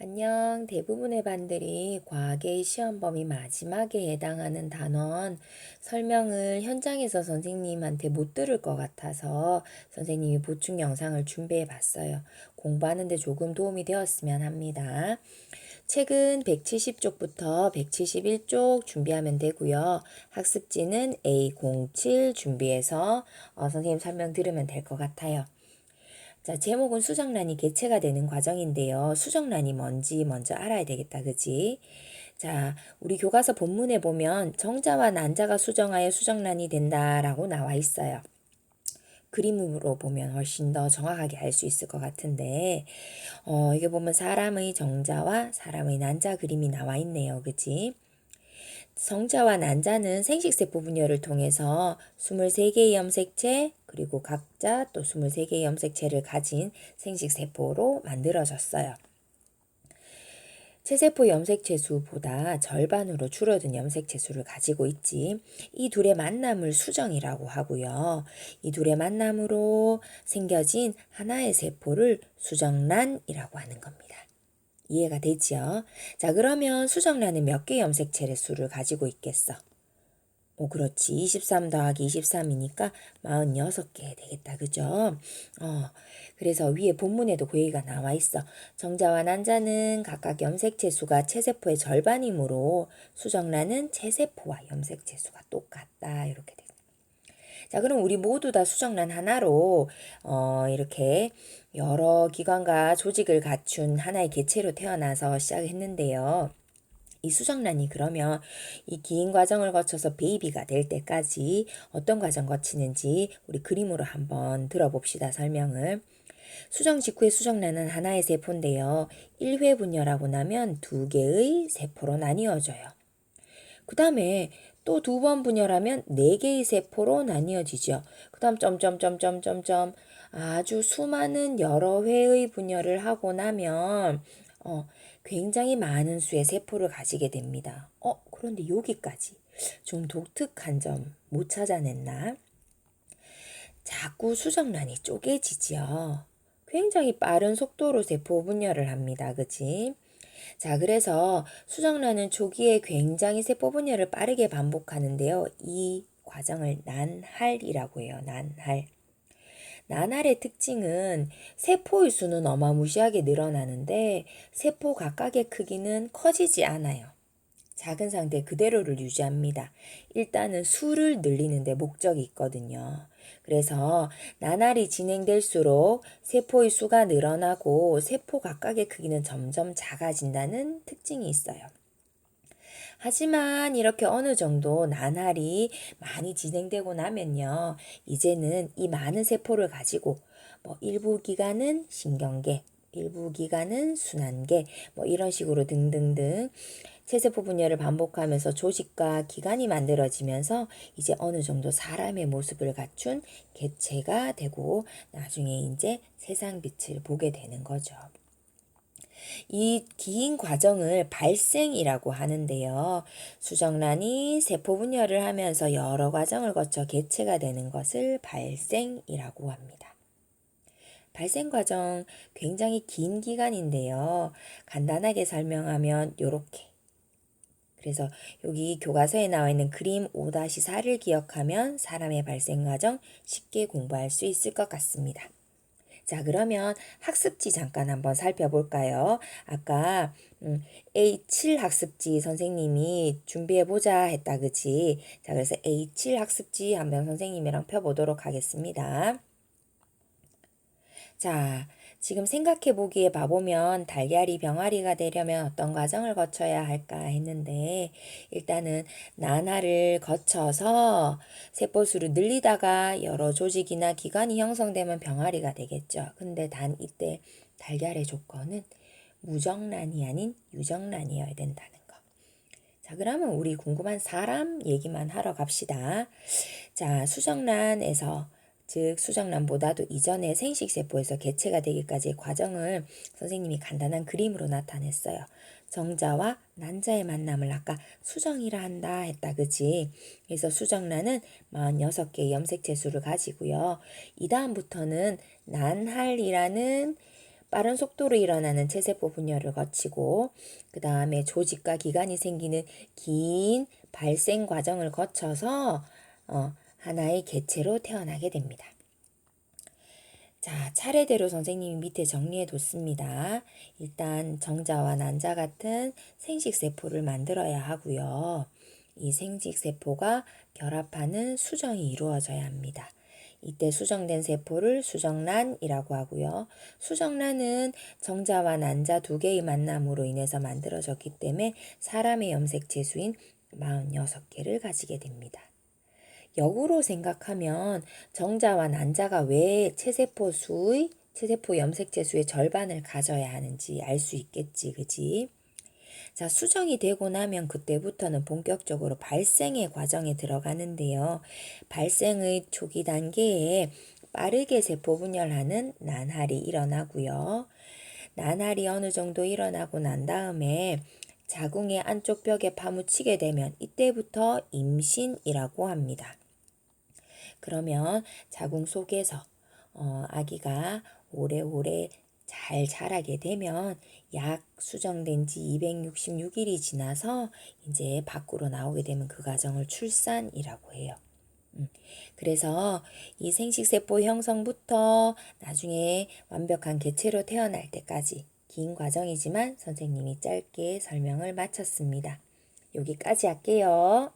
안녕. 대부분의 반들이 과학의 시험 범위 마지막에 해당하는 단원 설명을 현장에서 선생님한테 못 들을 것 같아서 선생님이 보충 영상을 준비해 봤어요. 공부하는데 조금 도움이 되었으면 합니다. 책은 170쪽부터 171쪽 준비하면 되고요. 학습지는 A07 준비해서 선생님 설명 들으면 될 것 같아요. 자, 제목은 수정란이 개체가 되는 과정인데요. 수정란이 뭔지 먼저 알아야 되겠다, 그지? 자, 우리 교과서 본문에 보면 정자와 난자가 수정하여 수정란이 된다라고 나와 있어요. 그림으로 보면 훨씬 더 정확하게 알 수 있을 것 같은데, 이게 보면 사람의 정자와 사람의 난자 그림이 나와 있네요, 그지? 성자와 난자는 생식세포 분열을 통해서 23개의 염색체 그리고 각자 또 23개의 염색체를 가진 생식세포로 만들어졌어요. 체세포 염색체 수보다 절반으로 줄어든 염색체 수를 가지고 있지. 이 둘의 만남을 수정이라고 하고요. 이 둘의 만남으로 생겨진 하나의 세포를 수정란이라고 하는 겁니다. 이해가 되지요? 자, 그러면 수정란은 몇 개의 염색체의 수를 가지고 있겠어? 그렇지. 23 더하기 23이니까 46개 되겠다. 그죠? 그래서 위에 본문에도 그 얘기가 나와 있어. 정자와 난자는 각각 염색체 수가 체세포의 절반이므로 수정란은 체세포와 염색체 수가 똑같다. 이렇게 돼. 자, 그럼 우리 모두 다 수정란 하나로 이렇게 여러 기관과 조직을 갖춘 하나의 개체로 태어나서 시작했는데요. 이 수정란이 그러면 이 긴 과정을 거쳐서 베이비가 될 때까지 어떤 과정 거치는지 우리 그림으로 한번 들어봅시다. 설명을. 수정 직후의 수정란은 하나의 세포인데요. 1회 분열하고 나면 2개의 세포로 나뉘어져요. 그 다음에 또 2번 분열하면 4개의 세포로 나뉘어지죠. 그 다음 점점점점점점 아주 수많은 여러 회의 분열을 하고 나면 굉장히 많은 수의 세포를 가지게 됩니다. 그런데 여기까지 좀 독특한 점 못 찾아냈나? 자꾸 수정란이 쪼개지지요. 굉장히 빠른 속도로 세포 분열을 합니다. 그치? 자, 그래서 수정란은 초기에 굉장히 세포 분열을 빠르게 반복하는데요. 이 과정을 난할이라고 해요. 난할. 나날의 특징은 세포의 수는 어마무시하게 늘어나는데 세포 각각의 크기는 커지지 않아요. 작은 상태 그대로를 유지합니다. 일단은 수를 늘리는 데 목적이 있거든요. 그래서 나날이 진행될수록 세포의 수가 늘어나고 세포 각각의 크기는 점점 작아진다는 특징이 있어요. 하지만 이렇게 어느 정도 나날이 많이 진행되고 나면요. 이제는 이 많은 세포를 가지고 일부 기관은 신경계, 일부 기관은 순환계, 이런 식으로 등등등 체세포 분열을 반복하면서 조직과 기관이 만들어지면서 이제 어느 정도 사람의 모습을 갖춘 개체가 되고 나중에 이제 세상 빛을 보게 되는 거죠. 이 긴 과정을 발생이라고 하는데요. 수정란이 세포 분열을 하면서 여러 과정을 거쳐 개체가 되는 것을 발생이라고 합니다. 발생 과정 굉장히 긴 기간인데요. 간단하게 설명하면 이렇게. 그래서 여기 교과서에 나와 있는 그림 5-4를 기억하면 사람의 발생 과정 쉽게 공부할 수 있을 것 같습니다. 자, 그러면 학습지 잠깐 한번 살펴볼까요? 아까 A7 학습지 선생님이 준비해보자 했다, 그치? 자, 그래서 A7 학습지 한번 선생님이랑 펴보도록 하겠습니다. 자, 지금 생각해보기에 봐보면 달걀이 병아리가 되려면 어떤 과정을 거쳐야 할까 했는데 일단은 난화를 거쳐서 세포수를 늘리다가 여러 조직이나 기관이 형성되면 병아리가 되겠죠. 근데 단 이때 달걀의 조건은 무정란이 아닌 유정란이어야 된다는 거. 자, 그러면 우리 궁금한 사람 얘기만 하러 갑시다. 자, 수정란에서 즉 수정란보다도 이전의 생식세포에서 개체가 되기까지의 과정을 선생님이 간단한 그림으로 나타냈어요. 정자와 난자의 만남을 아까 수정이라 한다 했다, 그치? 그래서 수정란은 46개의 염색체 수를 가지고요. 이 다음부터는 난할이라는 빠른 속도로 일어나는 체세포 분열을 거치고 그 다음에 조직과 기관이 생기는 긴 발생 과정을 거쳐서 하나의 개체로 태어나게 됩니다. 자, 차례대로 선생님이 밑에 정리해 뒀습니다. 일단 정자와 난자 같은 생식세포를 만들어야 하고요. 이 생식세포가 결합하는 수정이 이루어져야 합니다. 이때 수정된 세포를 수정란이라고 하고요. 수정란은 정자와 난자 두 개의 만남으로 인해서 만들어졌기 때문에 사람의 염색체 수인 46개를 가지게 됩니다. 역으로 생각하면 정자와 난자가 왜 체세포 염색체 수의 절반을 가져야 하는지 알 수 있겠지, 그지? 자, 수정이 되고 나면 그때부터는 본격적으로 발생의 과정에 들어가는데요. 발생의 초기 단계에 빠르게 세포 분열하는 난할이 일어나고요. 난할이 어느 정도 일어나고 난 다음에 자궁의 안쪽 벽에 파묻히게 되면 이때부터 임신이라고 합니다. 그러면 자궁 속에서 아기가 오래오래 잘 자라게 되면 약 수정된 지 266일이 지나서 이제 밖으로 나오게 되면 그 과정을 출산이라고 해요. 그래서 이 생식세포 형성부터 나중에 완벽한 개체로 태어날 때까지 긴 과정이지만 선생님이 짧게 설명을 마쳤습니다. 여기까지 할게요.